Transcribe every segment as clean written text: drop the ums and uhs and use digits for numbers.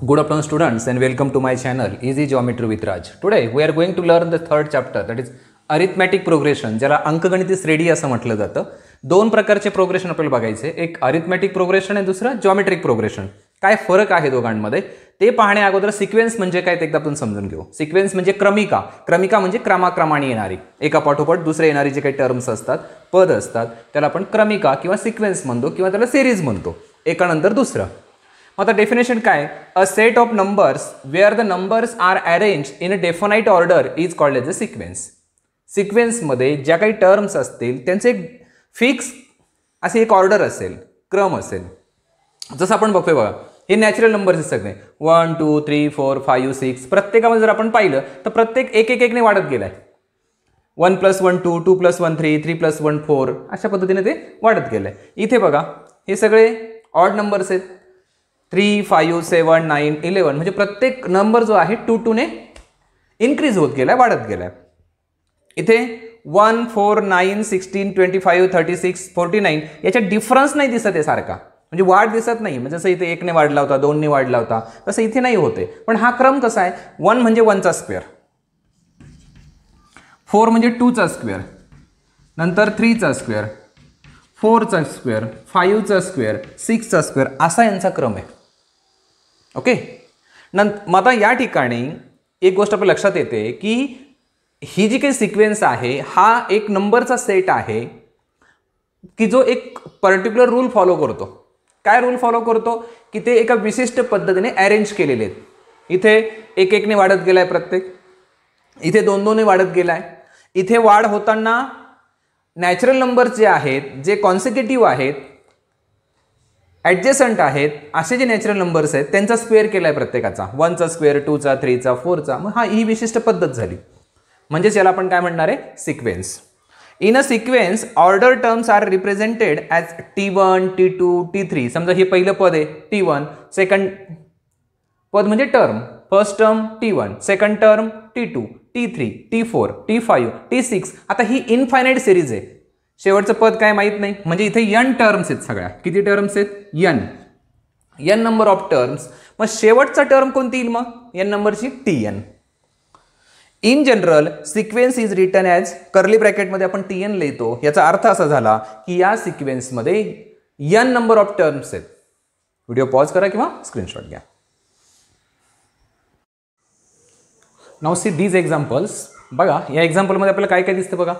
Good afternoon students and welcome to my channel Easy Geometry with Raj. Today we are going to learn the third chapter, that is arithmetic progression, ज्याला अंकगणिती श्रेणी असं म्हटलं जातं. दोन प्रकारचे progression आपल्याला बघायचे, एक अरिथमेटिक प्रोग्रेशन आणि दुसरं जॉमेट्रिक प्रोग्रेशन. काय फरक आहे दोघांमध्ये ते पाहण्या अगोदर सिक्वेन्स म्हणजे काय ते एकदा आपण समजून घेऊ. सिक्वेन्स म्हणजे क्रमिका, क्रमिका म्हणजे क्रमाक्रमाने येणारी, एका पाठोपाठ दुसरे येणारी जे काही टर्म्स असतात, पद असतात, त्याला आपण क्रमिका किंवा सिक्वेन्स म्हणतो किंवा त्याला सिरीज म्हणतो, एकानंतर दुसरं. आता डेफिनेशन काय, a set of numbers where the numbers are arrange in a definite order is called as a sequence. सिक्वेन्समध्ये ज्या काही टर्म्स असतील त्यांचे एक फिक्स असे एक ऑर्डर असेल, क्रम असेल. जसं आपण बघतोय बघा, हे नॅचरल नंबर्स सगळे 1 2 3 4 5 6 प्रत्येकामध्ये जर आपण पाहिलं तर प्रत्येक एक एक एकने वाढत गेलाय. 1 + 1 2 2 + 1 3 3 + 1 4 अशा पद्धतीने ते वाढत गेलंय. इथे बघा हे सगळे ऑड नंबर्स आहेत, 3 5 7 9 11 म्हणजे प्रत्येक नंबर जो आहे 2 2 ने इन्क्रीज होत गेलाय, वाढत गेलाय. इथे 1 4 9 16 25 36 49 याच्या डिफरन्स नाही दिसत आहे सारखा, म्हणजे वाढ दिसत नाही. म्हणजे जसं इथे 1 ने वाढला होता, 2 ने वाढला होता, तसं इथे नाही होते. पण हा क्रम कसा आहे, 1 म्हणजे 1 चा स्क्वेअर, 4 म्हणजे 2 चा स्क्वेअर, नंतर 3 चा स्क्वेअर, 4 चा स्क्वेअर, 5 चा स्क्वेअर, 6 चा स्क्वेअर असा यांचा क्रम आहे. ओके. मग आता या ठिकाणी एक गोष्ट आपल्या लक्षात येते की ही जी काही सिक्वेन्स आहे हा एक नंबरचा सेट आहे की जो एक पर्टिक्युलर रूल फॉलो करतो. काय रूल फॉलो करतो की ते एका विशिष्ट पद्धतीने अरेंज केलेले आहेत. इथे एक एकने वाढत गेलाय प्रत्येक, इथे 2 2 ने वाढत गेलाय. इथे वाढ होताना नॅचरल नंबर जे आहेत, जे कॉन्सिक्युटिव्ह आहेत, ॲडजसंट आहेत, असे जे नॅचरल नंबर्स आहेत त्यांचा स्क्वेअर केलाय प्रत्येकाचा, 1 चा स्क्वेअर, 2 चा, 3 चा, 4 चा. मग ही विशिष्ट पद्धत झाली, म्हणजेच याला आपण काय म्हणणार आहे, sequence. In a sequence order terms are represented as T1 T2 T3. समजा हे पहिलं पद आहे T1, सेकंड पद म्हणजे term, first term T1, second term T2, T3, T4, T5, T6. आता ही इनफायनाइट सिरीज आहे, शेवटचं पद काय माहित नाही, म्हणजे इथे n टर्म्स आहेत. सगळ्या किती टर्म्स आहेत, n नंबर ऑफ टर्म्स. मग शेवटचा टर्म कोणती येईल मग n नंबरची, Tn. In general sequence is written as, curly ब्रॅकेटमध्ये आपण Tn लिहितो. याचा अर्थ असा झाला की या सिक्वेन्समध्ये n नंबर ऑफ टर्म्स आहेत. व्हिडिओ पॉज करा किंवा स्क्रीनशॉट घ्या. Now see these examples. बघा या एक्झाम्पलमध्ये आपल्याला काय काय दिसतं बघा.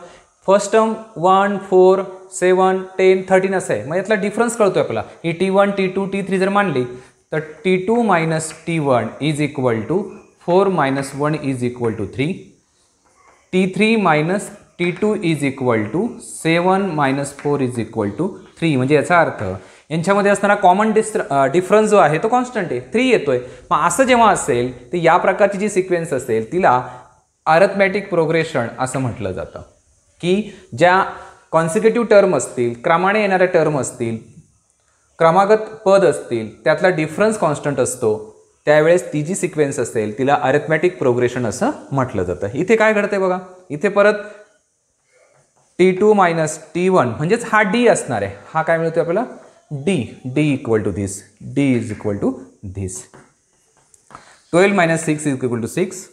फर्स्ट टर्म 1 4 7 10 13 असं आहे. मग यातला डिफरन्स कळतोय आपल्याला. ही T1 T2 T3 जर मानली तर T2 - T1 is equal to 4 - 1 is equal to 3. T3 - T2 is equal to 7 - 4 is equal to 3. म्हणजे याचा अर्थ यांच्यामध्ये असणारा कॉमन डिफरन्स जो आहे तो कॉन्स्टंट आहे, 3 येतोय. मग असं जेव्हा असेल तर या प्रकारची जी सिक्वेन्स असेल तिला अरिथमेटिक प्रोग्रेशन असं म्हटलं जातं. की ज्या कॉन्सिक्युटिव्ह टर्म असतील, क्रमाने येणाऱ्या टर्म असतील, क्रमागत पद असतील, त्यातला डिफरन्स कॉन्स्टंट असतो, त्यावेळेस ती जी सिक्वेन्स असेल तिला अरिथमेटिक प्रोग्रेशन असं म्हटलं जातं. इथे काय घडतंय बघा, इथे परत T2 - T1 म्हणजेच हा D असणार आहे. हा काय मिळतोय आपल्याला, D equal to this, D is equal to this. 12 - 6 is equal to 6.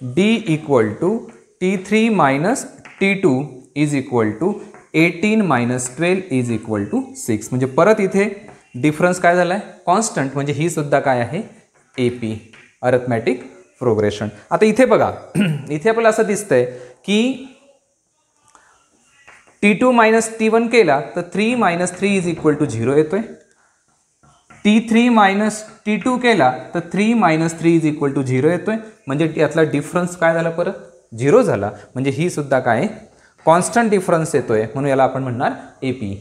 D equal to T3 - T2 is equal to 18 - 12 is equal to 6. म्हणजे परत इथे डिफरन्स काय झालाय, कॉन्स्टंट. म्हणजे ही सुद्धा काय आहे, AP, अरिथमेटिक प्रोग्रेशन. आता इथे बघा इथे आपल्याला असं दिसतंय की T2 - T1 केला तर 3 - 3 इज इक्वल टू 0 येतोय. T3 - T2 केला तर 3 - 3 इज इक्वल टू 0 येतोय. म्हणजे यातला डिफरन्स काय झाला, परत 0 झाला. म्हणजे ही सुद्धा काय, कॉन्स्टंट डिफरन्स येतोय, म्हणून याला आपण म्हणणार AP.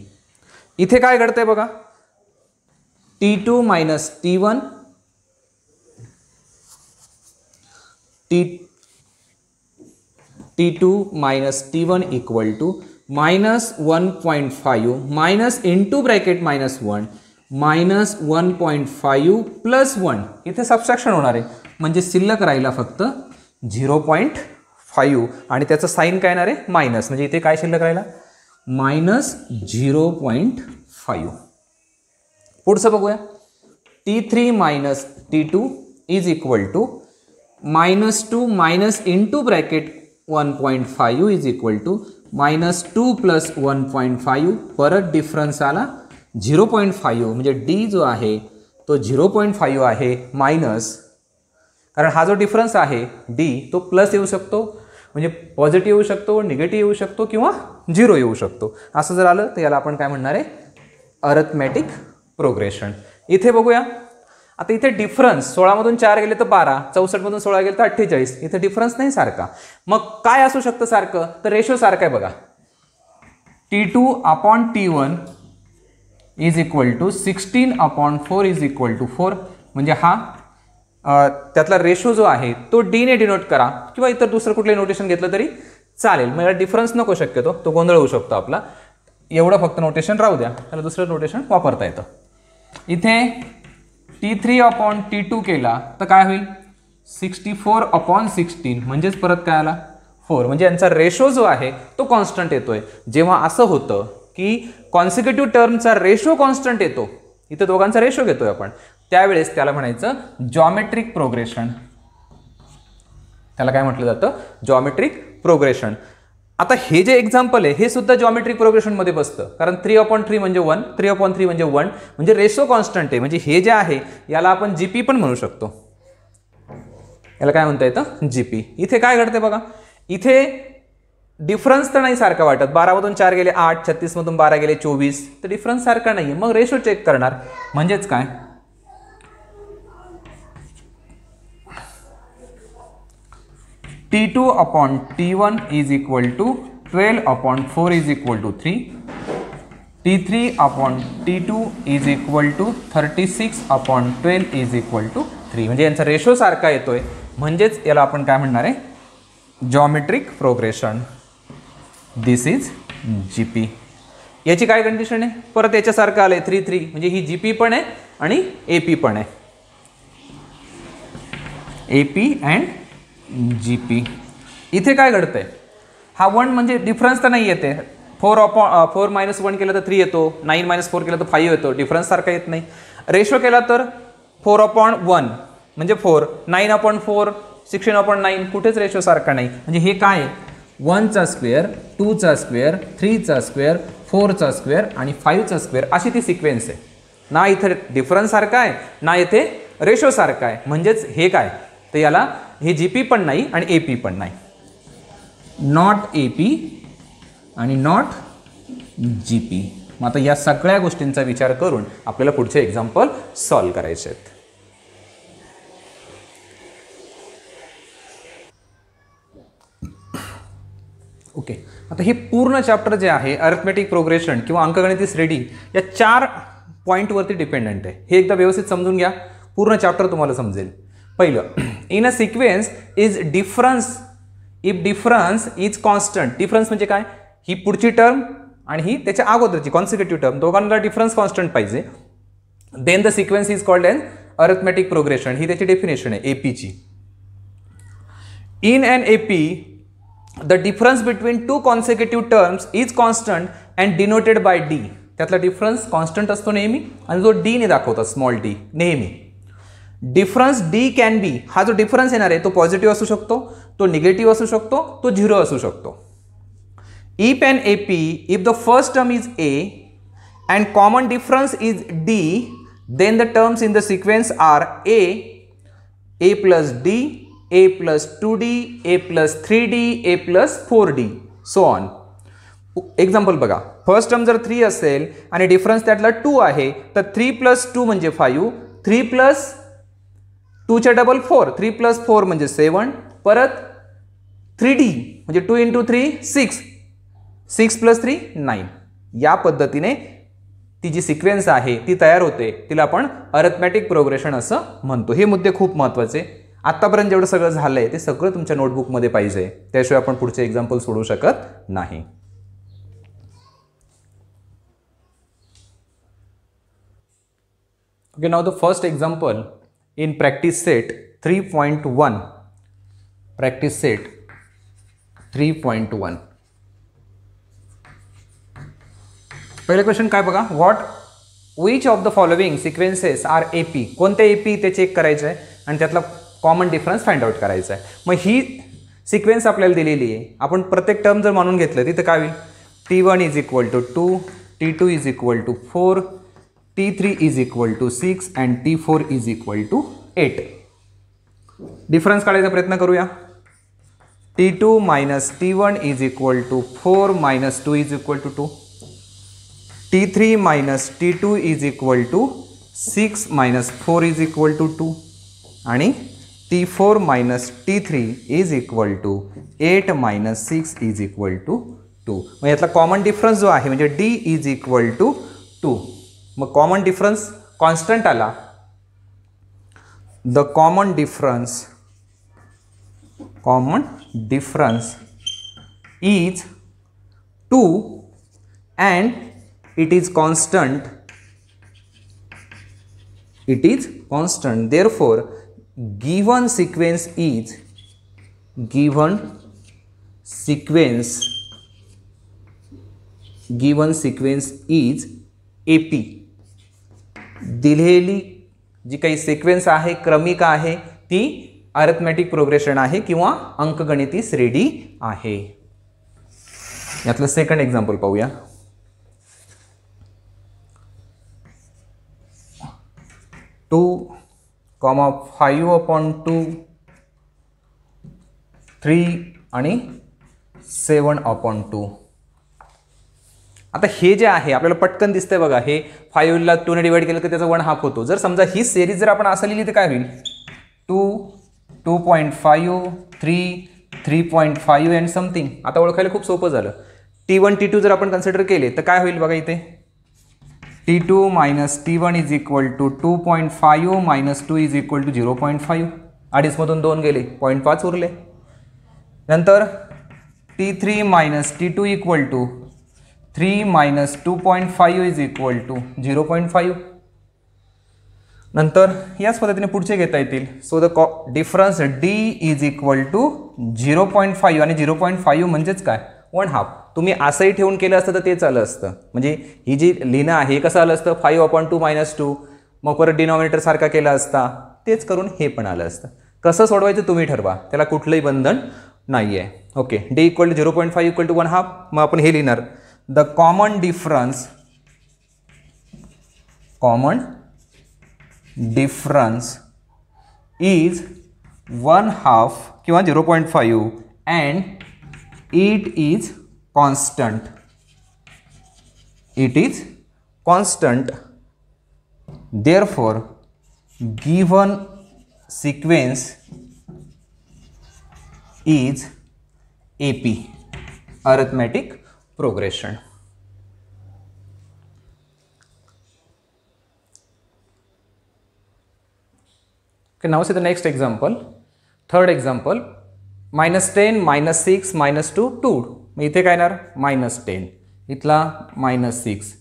इथे काय घडतंय बघा, T2 - T1 T2 - T1 equal to -1.5 minus into bracket -1 -1.5 + 1. इथे सबट्रॅक्शन होणार आहे, म्हणजे शिल्लक राहिला फक्त 0.5 आणि त्याचं साईन काय येणार आहे, मायनस. म्हणजे इथे काय शिल्लक राहिला, -0.5. पुढचं बघूया. T3 - T2 is equal to -2 minus into bracket 1.5 is equal to -2 plus 1.5 परत डिफरन्स आला 0.5 म्हणजे डी जो आहे तो 0.5 आहे मायनस, कारण हा जो डिफरन्स आहे डी तो प्लस येऊ शकतो म्हणजे पॉझिटिव्ह येऊ शकतो, निगेटिव्ह येऊ शकतो किंवा 0 येऊ शकतो. असं जर आलं तर याला आपण काय म्हणणार आहे, अरिथमेटिक प्रोग्रेशन. इथे बघूया, आता इथे डिफरन्स 16 मधून 4 गेले तर 12, 64 मधून 16 गेले तर 48. इथे डिफरन्स नाही सारखा. मग काय असू शकतं सारखं, तर रेशो सारखा आहे बघा. T2 upon T1 is equal to 16/4 is equal to 4. म्हणजे हा त्यातला रेशो जो आहे तो डी ने डिनोट करा किंवा इतर दुसरं कुठले नोटेशन घेतलं तरी चालेल. मला डिफरन्स नको शक्यतो, तो गोंधळ होऊ शकतो आपला. एवढं फक्त नोटेशन राहू द्या, त्याला दुसरं नोटेशन वापरता येतं. इथे T3 अपॉन T2 केला तर काय होईल, 64/16 म्हणजेच परत काय आला 4. म्हणजे यांचा रेशो जो आहे तो कॉन्स्टंट येतोय. जेव्हा असं होतं की कॉन्सिक्युटिव्ह टर्मचा रेशो कॉन्स्टंट येतो, इथे दोघांचा रेशो घेतोय आपण, त्यावेळेस त्याला म्हणायचं जॉमेट्रिक प्रोग्रेशन. त्याला काय म्हटलं जातं, जॉमेट्रिक प्रोग्रेशन. आता हे जे एक्झाम्पल आहे हे सुद्धा जॉमेट्रिक प्रोग्रेशनमध्ये बसतं, कारण 3/3 म्हणजे 1, 3/3 म्हणजे 1, म्हणजे रेशो कॉन्स्टंट आहे. म्हणजे हे जे आहे याला आपण जीपी पण म्हणू शकतो. याला काय म्हणता येतं, जीपी. इथे काय घडते बघा, इथे डिफरन्स तर नाही सारखा वाटत. 12 मधून 4 गेले 8, 36 मधून 12 गेले 24, तर डिफरन्स सारखा नाहीये. मग रेशो चेक करणार, म्हणजेच काय, T2 upon T1 is equal to 12/4 is equal to 3. T3 upon T2 is equal to 36/12 is equal to 3. म्हणजे यांचा रेशो सारखा येतोय, म्हणजेच याला आपण काय म्हणणार आहे, geometric progression. This is GP. याची काय कंडिशन आहे, परत याच्यासारखं आलंय 3 म्हणजे ही जीपी पण आहे आणि एपी पण आहे. AP and GP. इथे काय घडतंय, हा 1 म्हणजे डिफरन्स तर नाही येते. 4 मायनस 1 केलं तर 3 येतो, 9 मायनस 4 केलं तर 5 येतो, डिफरन्स सारखा येत नाही. रेशो केला तर 4/1 म्हणजे 4, 9/4, 16/9, कुठेच रेशो सारखा नाही. म्हणजे हे काय, 1चा स्क्वेअर, 2चा स्क्वेअर, 3चा स्क्वेअर, 4चा स्क्वेअर आणि 5चा स्क्वेअर, अशी ती सिक्वेन्स आहे. ना इथे डिफरन्स सारखा आहे ना इथे रेशो सारखा आहे. म्हणजेच हे काय, तर याला हे जीपी पण नाही आणि एपी पण नाही. नॉट एपी आणि नॉट जीपी. मग आता या सगळ्या गोष्टींचा विचार करून आपल्याला पुढचे एक्झाम्पल सॉल्व्ह करायचे आहेत. ओके, आता हे पूर्ण चॅप्टर जे आहे अरिथमेटिक प्रोग्रेशन किंवा अंकगणिती श्रेणी या 4 पॉईंटवरती डिपेंडंट आहे. हे एकदा व्यवस्थित समजून घ्या, पूर्ण चॅप्टर तुम्हाला समजेल. पहिलं, in a sequence is difference if difference is constant. Difference म्हणजे काय, ही पुढची टर्म आणि ही त्याच्या अगोदरची कॉन्सिक्युटिव्ह टर्म, दोघांना डिफरन्स कॉन्स्टंट पाहिजे. Then the sequence is called an arithmetic progression. ही त्याची डेफिनेशन आहे एपीची. In an AP the difference between 2 consecutive terms is constant and denoted by d. त्यातला डिफरन्स कॉन्स्टंट असतो नेहमी आणि जो डी ने दाखवतात, स्मॉल डी नेहमी. डिफरन्स डी कॅन बी, हा जो डिफरन्स येणार आहे तो पॉझिटिव्ह असू शकतो, तो निगेटिव्ह असू शकतो, तो 0 असू शकतो. If an AP if the first term is a and common difference is d, then the terms in the sequence are a plus d, a plus 2d, a plus 3d, a plus 4d, so on. Example बघा, first term जर 3 असेल आणि difference त्यातला 2 आहे तर 3 plus 2 म्हणजे 5, 3 plus 2च्या double 4, 3 plus 4 म्हणजे 7, परत 3d म्हणजे 2 × 3 6, 6 प्लस 3 9. या पद्धतीने ती जी सिक्वेन्स आहे ती तयार होते, तिला आपण अरिथमेटिक प्रोग्रेशन असं म्हणतो. हे मुद्दे खूप महत्त्वाचे. आत्तापर्यंत जेवढं सगळं झालंय ते सगळं तुमच्या नोटबुकमध्ये पाहिजे, त्याशिवाय आपण पुढचे एक्झाम्पल सोडवू शकत नाही. Okay, now the first example in practice set 3.1. practice set 3.1. पहिलं क्वेश्चन काय बघा, which of the following sequences are AP, कोणते AP ते चेक करायचं आहे आणि त्यातला कॉमन डिफरन्स फाइंड आउट करायचा आहे. मग ही सिक्वेन्स आपल्याला दिलेली आहे, आपण प्रत्येक टर्म जर मानून घेतलं तिथं काय होईल, T1 is equal to 2, T2 is equal to 4, T3 is equal to 6 and T4 is equal to 8. Difference काढायचा प्रयत्न करूया. T2 minus T1 is equal to 4 minus 2 is equal to 2. T3 minus T2 is equal to 6 minus 4 is equal to 2 आणि T4 minus T3 is equal to 8 minus 6 is equal to 2. मग यातला common difference जो आहे म्हणजे D is equal to 2. मग common difference constant आला. The common difference is 2 and it is constant. Therefore given sequence is AP. दिलेली जी काही sequence आहे, क्रमिका आहे, ती अरिथमेटिक प्रोग्रेशन आहे किंवा अंकगणिती श्रेणी आहे. यातलं सेकंड एक्झाम्पल पाहूया. 2,5/2, 3 आणि 7/2. आता हे जे आहे आपल्याला पटकन दिसतंय बघा, हे 5ला 2ने डिवाइड केलं तर त्याचा 1/2 होतो. जर समजा ही सिरीज जर आपण असं लिहिली तर काय होईल, 2, 2.5, 3, 3.5 अँड समथिंग. आता ओळखायला खूप सोपं झालं. T1 T2 जर आपण कन्सिडर केले तर काय होईल बघा, इथे T2 minus T1 is equal to 2.5 minus 2 is equal to 0.5. 2.5मधून 2 गेले, 0.5 उरले. नंतर T3 minus T2 equal to 3 minus 2.5 is equal to 0.5. नंतर याच पद्धतीने पुढचे घेता येतील. So the difference D is equal to 0.5 आणि 0.5 म्हणजेच काय, 1/2. तुम्ही असंही ठेवून केलं असतं तर तेच आलं असतं. म्हणजे ही जी लिहिणं आहे हे कसं आलं असतं, 5/2 मायनस 2, मग परत डिनॉमिनेटर सारखा केला असता, तेच करून हे पण आलं असतं. कसं सोडवायचं तुम्ही ठरवा, त्याला कुठलंही बंधन नाही आहे. Okay, D equal to 0.5 equal to 1/2. मग आपण हे लिहिणार, द कॉमन डिफरन्स इज 1/2 किंवा 0.5 and it is constant. Therefore given sequence is AP, arithmetic progression. Okay, now see the next example. Third example, -10, -6, -2, 2. मग इथे काय येणार, -10, इथला -6,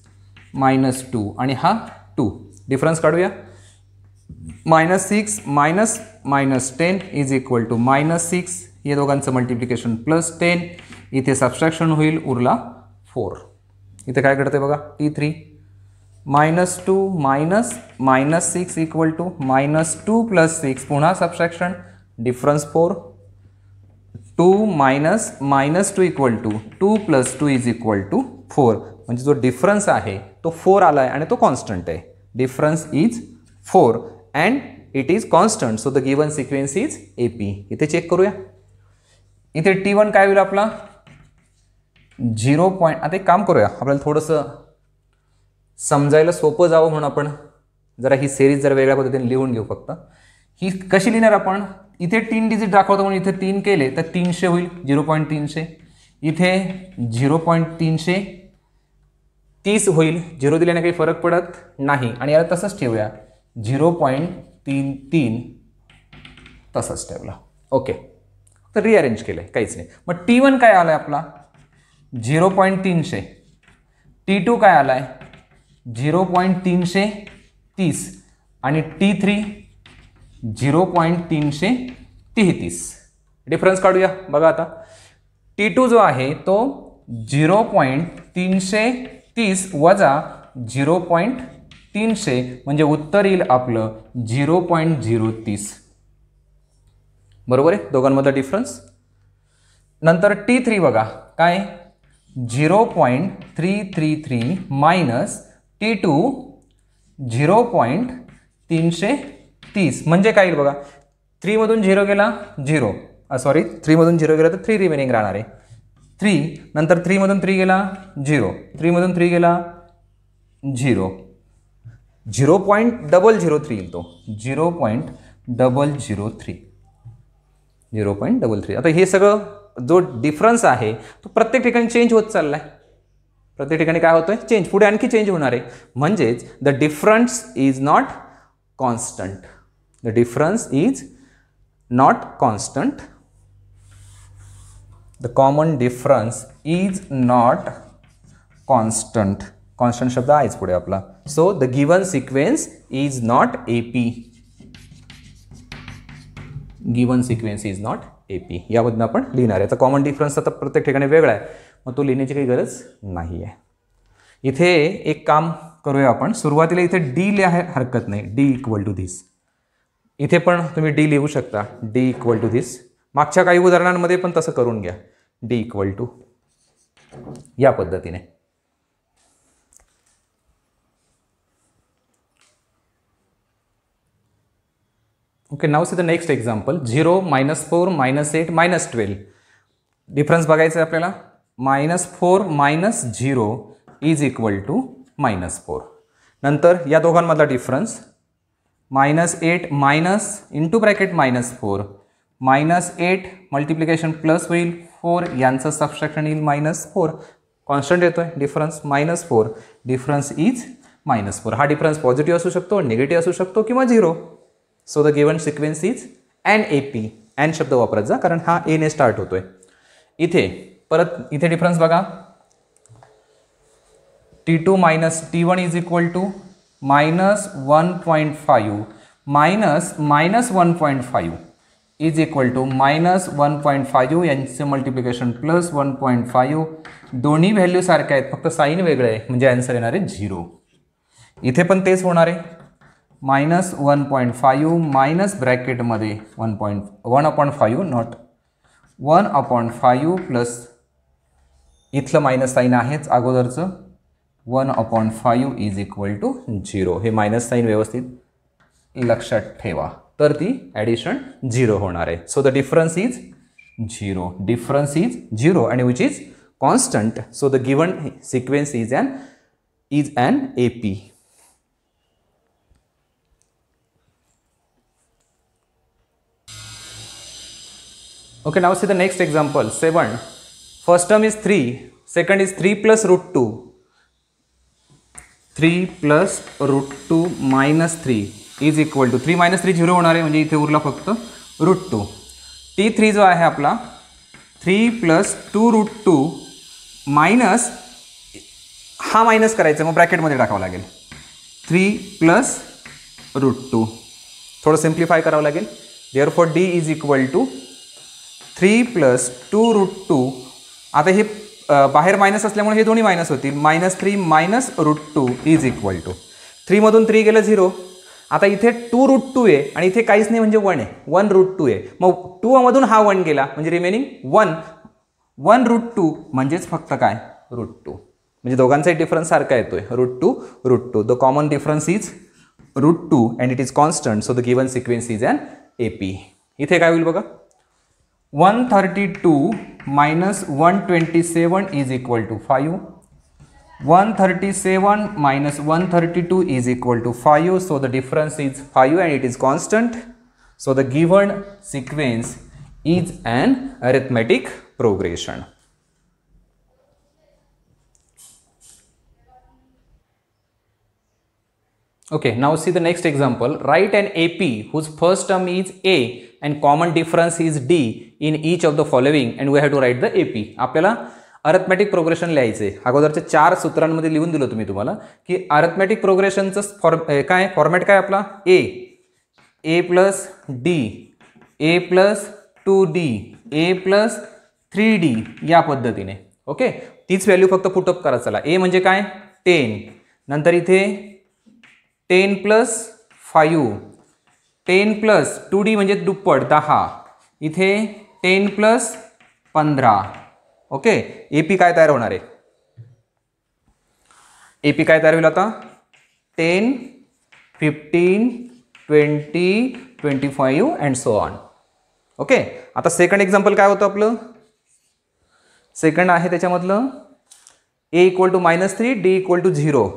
-2 आणि हा 2. डिफरन्स काढूया. -6 -10 इज इक्वल टू -6. हे दोघांचं मल्टिप्लिकेशन +10. इथे सबस्ट्रॅक्शन होईल, उरला 4. इथे काय घडते बघा, T3 -2 -6 इक्वल टू -2 + 6, पुन्हा subtraction, difference 4. 2 -2 equal to 2 + 2 is equal to 4. म्हणजे जो डिफरन्स आहे तो 4 आला आहे आणि तो कॉन्स्टंट आहे. Difference is 4 and it is constant. So the given sequence is AP. इथे चेक करूया. इथे T1 काय होईल आपला 0. आता एक काम करूया, आपल्याला थोडंसं समजायला सोपं जावं म्हणून आपण जरा ही सिरीज जरा वेगळ्या पद्धतीने लिहून घेऊ. फक्त ही कशी लिहिणार आपण, इथे 3 डिजिट दाखवतो म्हणून इथे 3 केले तर 300 होईल, 0.300. इथे 0.330 होईल, 0 दिल्याने काही फरक पडत नाही आणि याला तसंच ठेवूया, 0.33 तसंच ठेवला. ओके, तर रिअरेंज केलं, काहीच नाही. मग T1 काय आला आहे आपला 0.300. T2 काय आला आहे 0.330 आणि T3 0.333. डिफरन्स काढूया बघा. आता T2 जो आहे तो 0.330 वजा 300 म्हणजे उत्तर येईल आपलं 0.030. बरोबर आहे दोघांमधला डिफरन्स. नंतर T3 बघा काय 0.333 मायनस T2 0.330 म्हणजे काय येईल बघा. 3 मधून 0 गेला 0, सॉरी 3 मधून 0 गेला तर 3 रिमेनिंग राहणार आहे 3. नंतर 3 मधून 3 गेला 0, 3 मधून 3 गेला 0, 0.003 येईल तो 0.003. आता हे सगळं जो डिफरन्स आहे तो प्रत्येक ठिकाणी चेंज होत चाललाय. प्रत्येक ठिकाणी काय होतोय चेंज, पुढे आणखी चेंज होणार आहे. म्हणजेच the difference is not constant. The difference is not constant. The common difference is not constant. Constant शब्द आहेच पुढे आपला. So the given sequence is not AP. Given sequence is not AP. याबद्दल आपण लिहिणार आहे. तर कॉमन डिफरन्स आता प्रत्येक ठिकाणी वेगळा आहे, मग तो लिहिण्याची काही गरज नाही आहे. इथे एक काम करूया आपण. सुरुवातीला इथे D लिहाय हरकत नाही. D equal to this. इथे पण तुम्ही D लिहू शकता. D equal to this. मागच्या काही उदाहरणांमध्ये पण तसं करून घ्या. D इक्वल टू या पद्धतीने. Okay, now see the next example. 0, -4, -8, -12. Difference बघायचा आहे आपल्याला. -4 - 0 इज इक्वल टू -4. नंतर या दोघांमधला difference -8 minus into bracket -4, -8 multiplication plus होईल 4, यांचं सबस्ट्रॅक्शन येईल -4. कॉन्स्टंट येतोय डिफरन्स -4. Difference is -4. हा डिफरन्स पॉझिटिव्ह असू शकतो, निगेटिव्ह असू शकतो किंवा 0. So the given sequence is an AP. An शब्द वापरत जा कारण हा A ने स्टार्ट होतोय. इथे परत इथे डिफरन्स बघा. T2 minus T1 is equal to -1.5 minus -1.5 is equal to -1.5. यांचे मल्टिप्लिकेशन प्लस 1.5. दोन्ही व्हॅल्यू सारख्या आहेत, फक्त साईन वेगळं आहे म्हणजे आन्सर येणार आहे 0. इथे पण तेच होणार आहे. -1.5 मायनस ब्रॅकेटमध्ये 1/5 नॉट 1/5 प्लस इथलं मायनस साईन आहेच अगोदरचं 1/5 इज इक्वल टू 0. हे मायनस साईन व्यवस्थित लक्षात ठेवा तर ती ॲडिशन 0 होणार आहे. So the difference is 0. Difference is 0 आणि which is constant. So the given sequence is an AP. Okay, now see the next example. 7. First term is 3. Second is 3 plus root 2. 3 plus root 2 minus 3 is equal to 3 minus 3 0 होणार आहे म्हणजे इथे उरला फक्त root 2. T3 जो आहे आपला 3 plus 2 root 2 minus हा मायनस करायचा मग ब्रॅकेटमध्ये टाकावं लागेल 3 plus root 2. थोडं सिम्प्लिफाय करावं लागेल. Therefore D is equal to 3 plus 2 root 2. आता हे बाहेर मायनस असल्यामुळे हे दोन्ही मायनस होतील. -3 minus root 2 is equal to 3 मधून 3 गेलं 0. आता इथे 2 रूट 2 आहे आणि इथे काहीच नाही म्हणजे 1 आहे. 1 रूट 2 आहे. मग 2 मधून हा 1 गेला म्हणजे रिमेनिंग 1 रूट 2 म्हणजेच फक्त काय रूट 2. म्हणजे दोघांचाही डिफरन्स सारखा येतोय root 2. The common difference is root 2 and it is constant. So the given sequence is an AP. इथे काय होईल बघा. 132 minus 127 is equal to 5. 137 minus 132 is equal to 5. So the difference is 5 and it is constant. So the given sequence is an arithmetic progression. Okay, now see the next example. Write an AP whose first term is A and common difference is D in each of the following and we have to write the AP. आपल्याला arithmetic progression लिहायचे. अगोदरच्या 4 सूत्रांमध्ये लिहून दिलं तुम्ही तुम्हाला की arithmetic प्रोग्रेशनचं काय format काय आपला A plus D, A plus 2D, A plus 3D या पद्धतीने. ओके, तीच व्हॅल्यू फक्त पुटअप करा. चला A म्हणजे काय 10. नंतर इथे 10 प्लस 5, 10 प्लस 2D म्हणजे दुप्पट 10, इथे 10 प्लस 15. ओके, AP काय तयार होणार आहे? AP काय तयार होईल आता? 10, 15, 20, 25 अँड सो ऑन. ओके, आता सेकंड एक्झाम्पल काय होतं आपलं? सेकंड आहे त्याच्यामधलं A equal to -3, D equal to 0.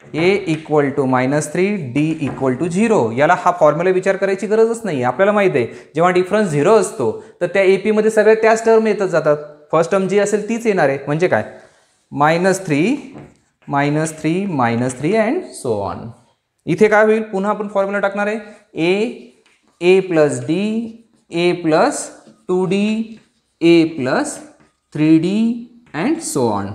A equal to -3, D equal to 0. याला हा फॉर्म्युला विचार करायची गरजच नाही. आपल्याला माहिती आहे जेव्हा डिफरन्स 0 असतो तर त्या AP मध्ये सगळ्या त्याच टर्म येतच जातात. फर्स्ट टर्म जी असेल तीच येणार आहे. म्हणजे काय? -3, -3 अँड सो ऑन. इथे काय होईल? पुन्हा आपण फॉर्म्युला टाकणार आहे. A plus D, A plus 2D, A plus 3D and so on.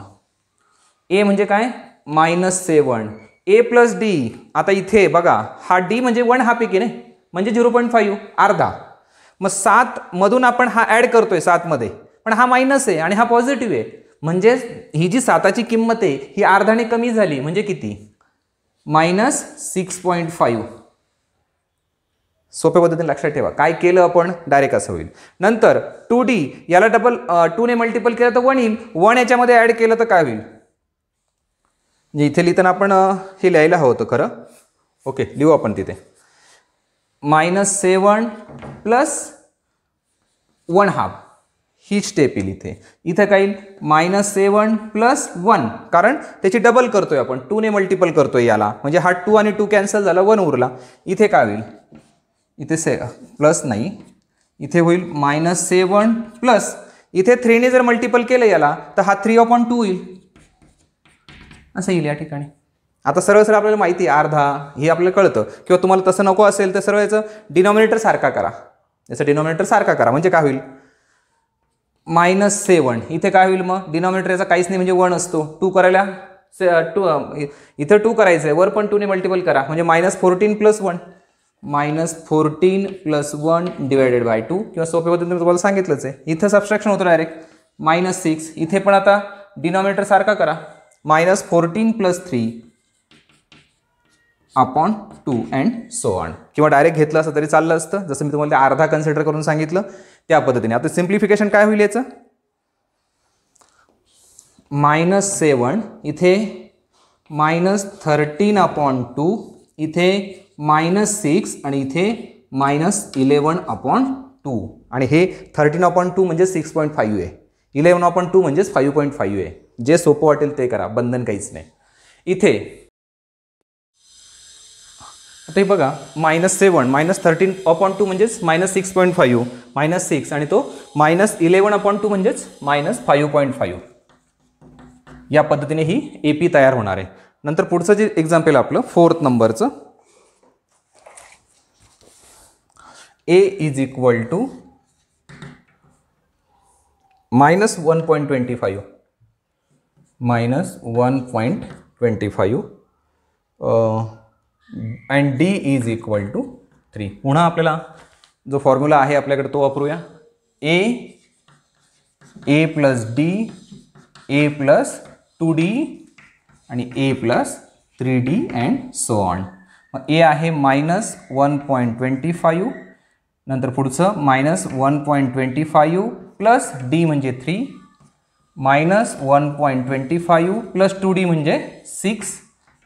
A म्हणजे काय? -7. A plus D. आता इथे बघा हा D म्हणजे 1/2 आहे, म्हणजे 0.5 अर्धा. मग 7 मधून आपण हा ॲड करतोय 7 मध्ये, पण हा मायनस आहे आणि हा पॉझिटिव्ह आहे. म्हणजे ही जी 7ची किंमत आहे ही अर्धाने कमी झाली. म्हणजे किती? -6.5. सोप्या पद्धतीने लक्षात ठेवा. काय केलं आपण? डायरेक्ट असं होईल. नंतर 2D याला डबल 2 ने मल्टिपल केलं तर 1 येईल. 1 याच्यामध्ये ॲड केलं तर काय होईल? म्हणजे इथे लिहिताना आपण हे लिहायला हवं होतं खरं. ओके, लिहू आपण तिथे. -7 प्लस 1/2 ही स्टेप येईल इथे. इथे काय येईल? -7 प्लस 1, कारण त्याची डबल करतोय आपण, 2 ने मल्टिपल करतोय याला, म्हणजे हा 2 आणि 2 कॅन्सल झाला, 1 उरला. इथे काय होईल? इथे प्लस नाही, इथे होईल -7 प्लस, इथे 3 ने जर मल्टिपल केलं याला तर हा 3/2 होईल, असं येईल या ठिकाणी. आता सरळ सरळ आपल्याला माहिती आहे अर्धा हे आपल्याला कळतं. किंवा तुम्हाला तसं नको असेल तर सरळ याचं डिनॉमिनेटर सारखा करा. याचं डिनॉमिनेटर सारखा करा म्हणजे काय होईल? -7 इथे काय होईल? मग डिनॉमिनेटर याचा काहीच नाही म्हणजे 1 असतो. 2 करायला 2 इथं 2 करायचं आहे, वर पण 2 ने मल्टिपल करा म्हणजे -14 प्लस 1, -14 प्लस 1 डिवायडेड बाय 2. किंवा सोप्या पद्धतीने तुम्हाला सांगितलंच आहे. इथं सबस्ट्रॅक्शन होतं डायरेक्ट -6. इथे पण आता डिनॉमिनेटर सारखा करा, -14 plus 3 upon 2 and so on. किंवा डायरेक्ट घेतलं असतं तरी चाललं असतं, जसं मी तुम्हाला अर्धा कन्सिडर करून सांगितलं त्या पद्धतीने. आता सिम्प्लिफिकेशन काय होईल याचं? -7 इथे -13/2, इथे -6 आणि इथे -11/2. आणि हे 13/2 म्हणजे 6.5 आहे, 11/2 म्हणजेच 5.5 आहे. जे सोपं वाटेल ते करा, बंधन काहीच नाही. इथे आता हे बघा -7 -13/2 म्हणजेच -6.5, -6 आणि तो -11/2 म्हणजेच -5.5. या पद्धतीने ही AP तयार होणार आहे. नंतर पुढचं जे एक्झाम्पल आपलं 4th नंबरचं, A is equal to -1.25 and D is equal to 3. पुन्हा आपल्याला जो फॉर्म्युला आहे आपल्याकडे तो वापरूया. A plus D, A plus 2D आणि A plus 3D and so on. मग A आहे -1.25, नंतर पुढचं -1.25 प्लस D म्हणजे 3, -1.25 प्लस 2D म्हणजे 6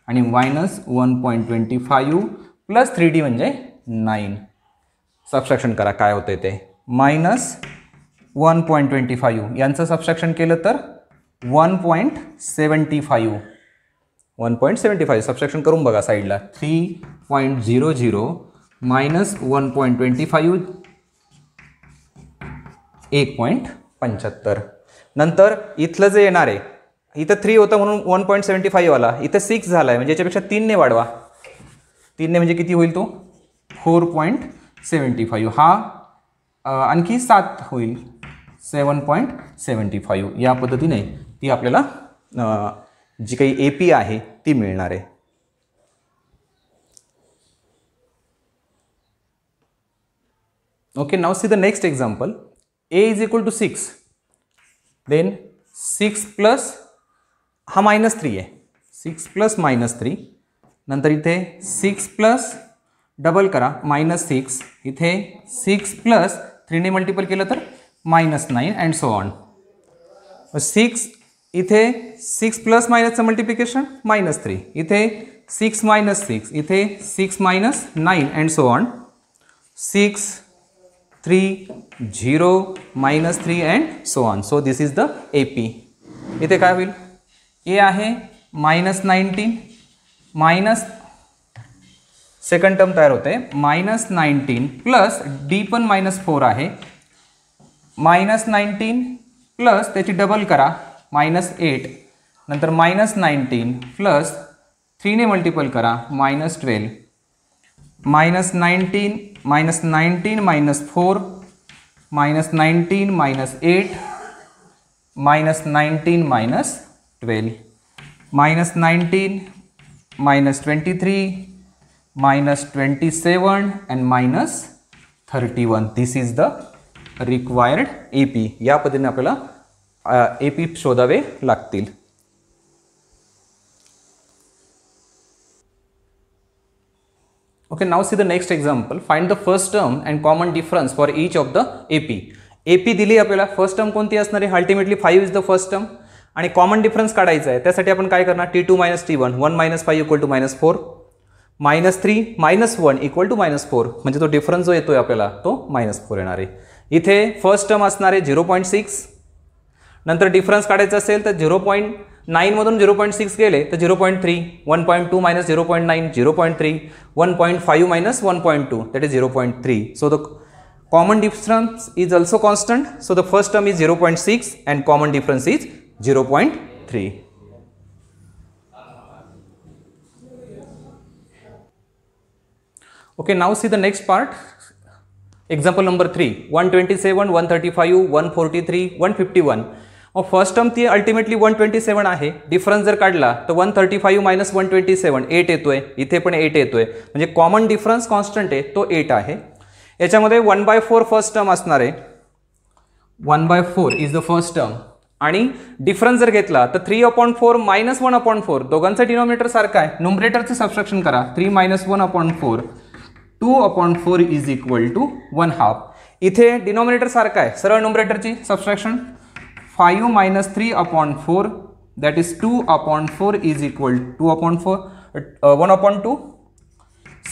आणि -1.25 प्लस 3D म्हणजे 9. सबस्ट्रॅक्शन करा काय होतंय ते. -1.25 यांचं सबस्ट्रॅक्शन केलं तर 1.75 सबस्ट्रॅक्शन करून बघा साईडला. 3.00 -1.25 1.75. नंतर इथलं जे येणार आहे, इथं 3 होतं म्हणून 1.75 वाला, इथं 6 झाला आहे म्हणजे याच्यापेक्षा 3 ने वाढवा. 3 ने म्हणजे किती होईल तो? 4.75. हा आणखी 7 होईल, 7.75. या पद्धतीने ती आपल्याला जी काही AP आहे ती मिळणार आहे. Okay, now see the next example. A is equal to 6, then 6 plus हा -3 आहे, 6 प्लस -3, नंतर इथे 6 प्लस डबल करा -6, इथे 6 प्लस 3ने मल्टिपल केलं तर -9 अँड सो ऑन. 6 इथे 6 प्लस मायनसचं मल्टिप्लिकेशन -3, इथे 6 - 6, इथे 6 - 9 and so on. 6 3 0 -3 and so on. So this is the AP. इथे काय होईल, ए आहे -19 मायनस सेकंड टर्म तयार होते -19 प्लस डी पण -4 आहे, -19 प्लस त्याची डबल करा -8, नंतर -19 प्लस 3ने मल्टिपल करा -12, -19 -19 -4 -19 -8 -19 -12 -19 -23 -27 and -31. This is the required AP. या पद्धतीने आपल्याला AP शोधावे लागतील. Okay, now see the next example. Find the first term and common difference for each of the AP. AP दिली आपल्याला, फर्स्ट टर्म कोणती असणार आहे, ultimately 5 is the first term आणि कॉमन डिफरन्स काढायचा आहे. त्यासाठी आपण काय करणार, T2 - T1, 1 - 5 = -4, -3 - 1 = -4, म्हणजे तो डिफरन्स जो येतोय आपल्याला तो -4 येणार आहे. इथे फर्स्ट टर्म असणार आहे 0.6, नंतर डिफरन्स काढायचा असेल तर 0.9 मधून 0.6 गेले तर 0.3, 1.2 - 0.9 0.3, 1.5 - 1.2 that is 0.3. So the common difference is also constant. So the first term is 0.6 and common difference is 0.3. Okay, now see the next part. Example number 3, 127, 135, 143, 151. और फर्स्ट टर्म ती अल्टिमेटली 127 आहे. डिफरन्स जर काढला तर 135 - 127 8 येतोय, इथे पण 8 येतोय, म्हणजे कॉमन डिफरन्स कॉन्स्टंट आहे तो 8 आहे. याच्यामध्ये 1/4 फर्स्ट टर्म असणार आहे, 1/4 इज द फर्स्ट टर्म. आणि डिफरन्स जर घेतला तर 3/4 - 1/4, दोघांचा डिनॉमिनेटर सारखा आहे, न्यूमरेटरचे सबट्रॅक्शन करा. 3 - 1/4 2/4 इज इक्वल टू 1/2. इथे डिनॉमिनेटर सारखा आहे, सरळ न्यूमरेटरची subtraction 5 - 3/4 that is 2/4 is equal to 1/2.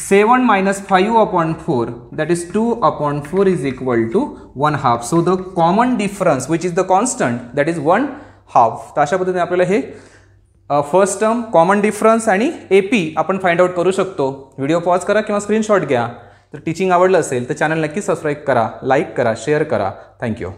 7 - 5/4 that is 2/4 is equal to 1/2. So the common difference which is the constant that is 1/2. तर अशा पद्धतीने आपल्याला हे फर्स्ट टर्म, कॉमन डिफरन्स आणि AP आपण फाइंड आउट करू शकतो. व्हिडिओ पॉज करा किंवा स्क्रीनशॉट घ्या. तर टीचिंग आवडलं असेल तर चॅनल नक्की सबस्क्राईब करा, लाईक करा, शेअर करा. थँक्यू.